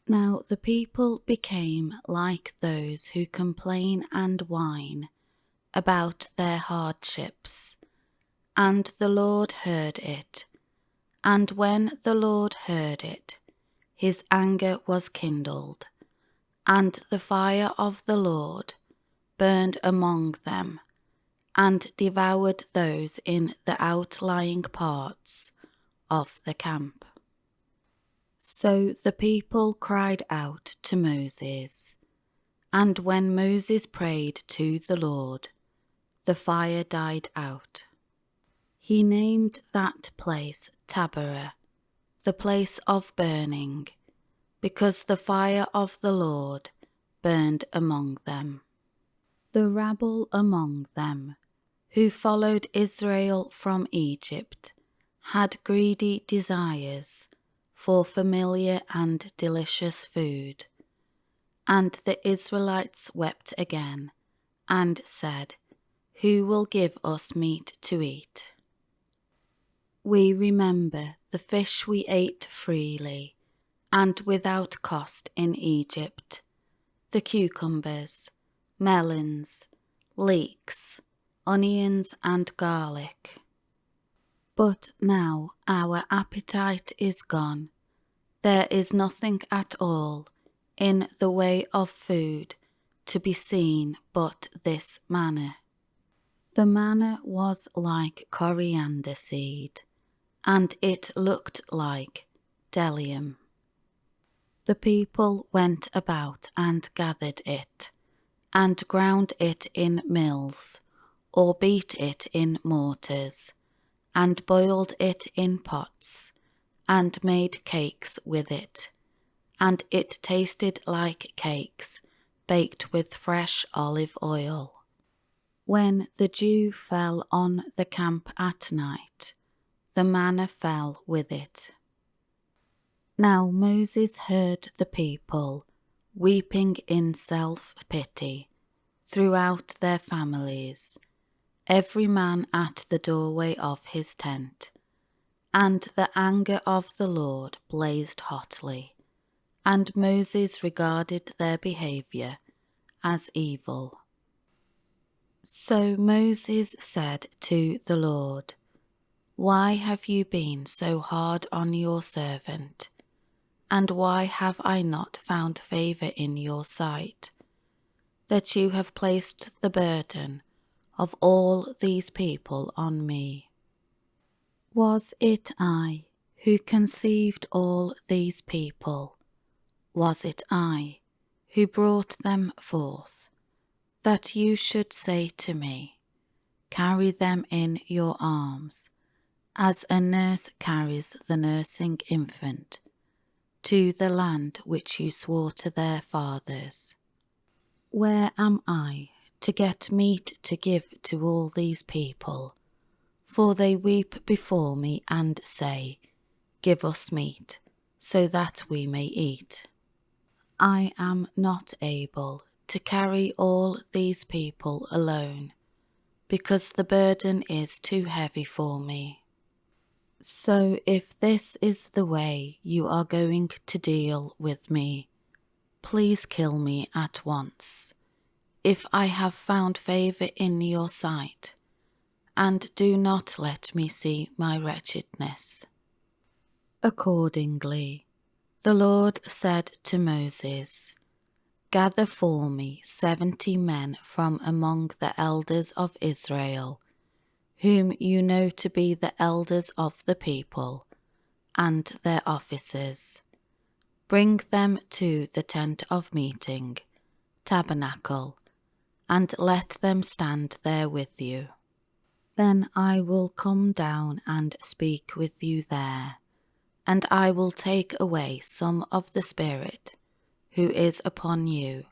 Now the people became like those who complain and whine about their hardships, and the Lord heard it. And when the Lord heard it, his anger was kindled, and the fire of the Lord burned among them, and devoured those in the outlying parts of the camp. So the people cried out to Moses, and when Moses prayed to the Lord, the fire died out. He named that place Taberah, the place of burning, because the fire of the Lord burned among them. The rabble among them, who followed Israel from Egypt, had greedy desires for familiar and delicious food. And the Israelites wept again, and said, "Who will give us meat to eat? We remember the fish we ate freely and without cost in Egypt, the cucumbers, melons, leeks, onions and garlic. But now our appetite is gone. There is nothing at all in the way of food to be seen but this manna." The manna was like coriander seed, and it looked like bdellium. The people went about and gathered it, and ground it in mills, or beat it in mortars, and boiled it in pots, and made cakes with it, and it tasted like cakes baked with fresh olive oil. When the dew fell on the camp at night, the manna fell with it. Now Moses heard the people weeping in self-pity throughout their families, every man at the doorway of his tent, and the anger of the Lord blazed hotly, and Moses regarded their behavior as evil. So Moses said to the Lord, "Why have you been so hard on your servant? And why have I not found favor in your sight, that you have placed the burden of all these people on me? Was it I who conceived all these people? Was it I who brought them forth, that you should say to me, 'Carry them in your arms,' as a nurse carries the nursing infant, to the land which you swore to their fathers? Where am I to get meat to give to all these people? For they weep before me and say, 'Give us meat, so that we may eat.' I am not able to carry all these people alone, because the burden is too heavy for me. So if this is the way you are going to deal with me, please kill me at once, if I have found favor in your sight, and do not let me see my wretchedness." Accordingly, the Lord said to Moses, "Gather for me 70 men from among the elders of Israel, whom you know to be the elders of the people, and their officers. Bring them to the tent of meeting, tabernacle, and let them stand there with you. Then I will come down and speak with you there, and I will take away some of the Spirit who is upon you,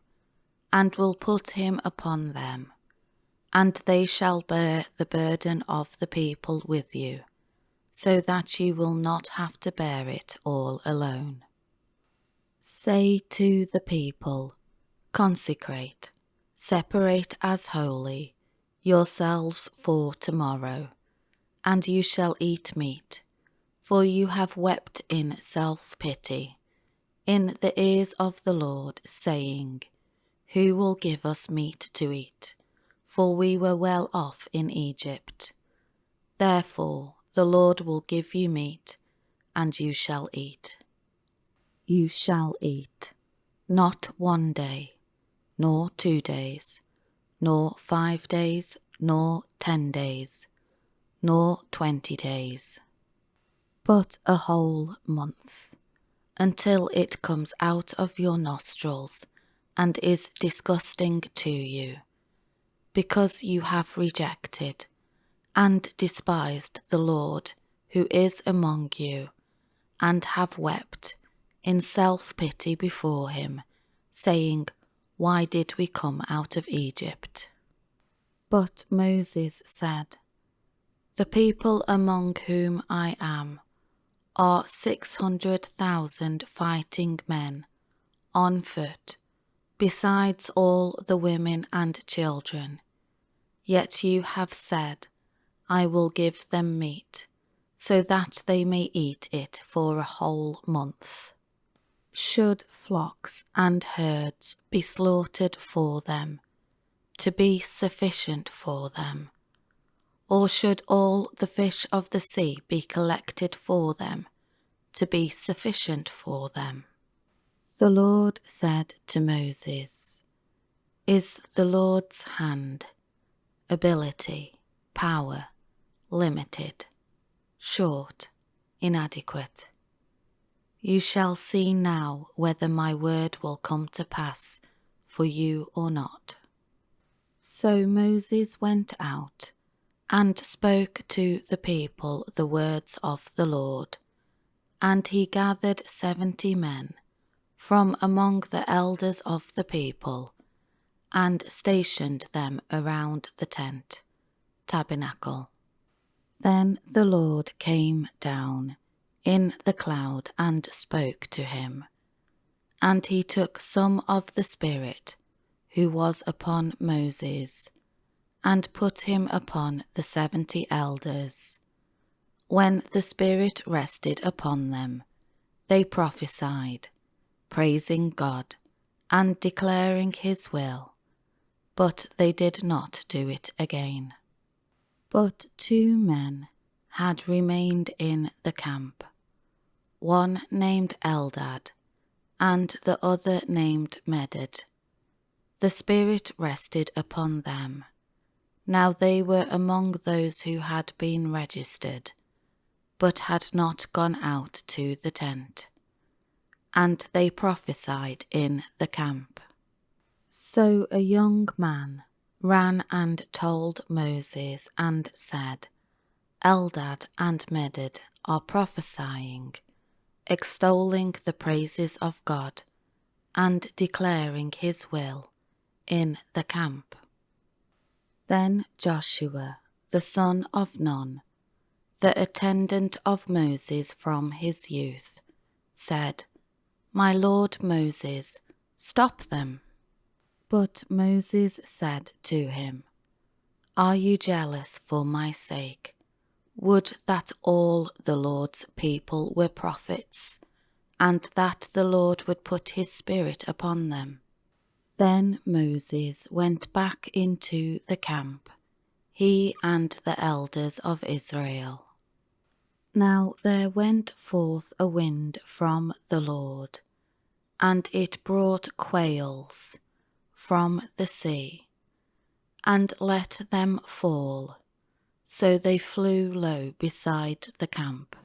and will put him upon them, and they shall bear the burden of the people with you, so that you will not have to bear it all alone. Say to the people, 'Consecrate, separate as holy, yourselves for tomorrow, and you shall eat meat, for you have wept in self-pity, in the ears of the Lord, saying, Who will give us meat to eat? For we were well off in Egypt. Therefore the Lord will give you meat, and you shall eat. You shall eat, not 1 day, nor 2 days, nor 5 days, nor 10 days, nor 20 days, but a whole month, until it comes out of your nostrils and is disgusting to you, because you have rejected and despised the Lord who is among you, and have wept in self-pity before him, saying, Why did we come out of Egypt? But Moses said, The people among whom I am are 600,000 fighting men on foot, besides all the women and children. Yet you have said, I will give them meat, so that they may eat it for a whole month. Should flocks and herds be slaughtered for them, to be sufficient for them? Or should all the fish of the sea be collected for them, to be sufficient for them? The Lord said to Moses, Is the Lord's hand, ability, power, limited, short, inadequate? You shall see now whether my word will come to pass for you or not. So Moses went out and spoke to the people the words of the Lord, and he gathered 70 men from among the elders of the people, and stationed them around the tent, tabernacle. Then the Lord came down in the cloud and spoke to him, and he took some of the Spirit who was upon Moses, and put him upon the 70 elders. When the Spirit rested upon them, they prophesied, praising God and declaring his will, but they did not do it again. But 2 men had remained in the camp, one named Eldad, and the other named Medad. The Spirit rested upon them. Now they were among those who had been registered, but had not gone out to the tent, and they prophesied in the camp. So a young man ran and told Moses and said, Eldad and Medad are prophesying, extolling the praises of God, and declaring his will in the camp. Then Joshua, the son of Nun, the attendant of Moses from his youth, said, My lord Moses, stop them. But Moses said to him, Are you jealous for my sake? Would that all the Lord's people were prophets, and that the Lord would put his Spirit upon them. Then Moses went back into the camp, he and the elders of Israel. Now there went forth a wind from the Lord, and it brought quails from the sea, and let them fall, so they flew low beside the camp,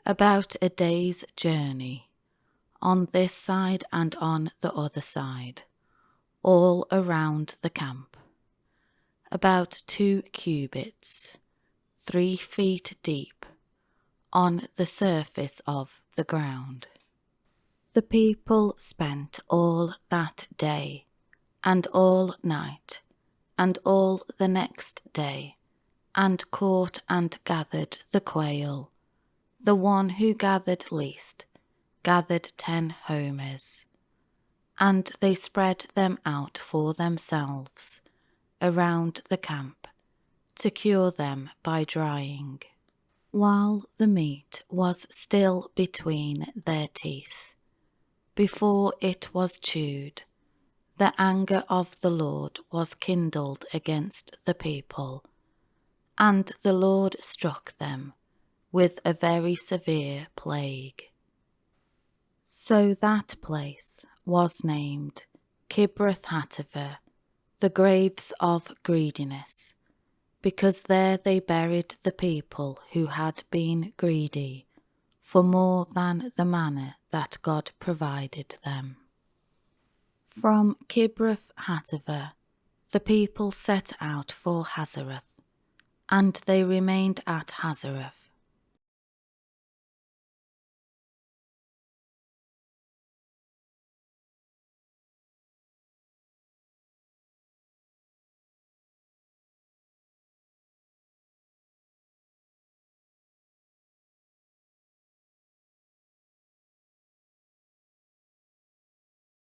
about a day's journey, on this side and on the other side, all around the camp, about 2 cubits, 3 feet deep, on the surface of the ground. The people spent all that day, and all night, and all the next day, and caught and gathered the quail. The one who gathered least gathered 10 homers, and they spread them out for themselves around the camp, to cure them by drying, while the meat was still between their teeth. before it was chewed, the anger of the Lord was kindled against the people, and the Lord struck them with a very severe plague. So that place was named Kibroth-Hattaavah, the graves of greediness, because there they buried the people who had been greedy for more than the manna that God provided them. From Kibroth-Hattaavah the people set out for Hazareth, and they remained at Hazareth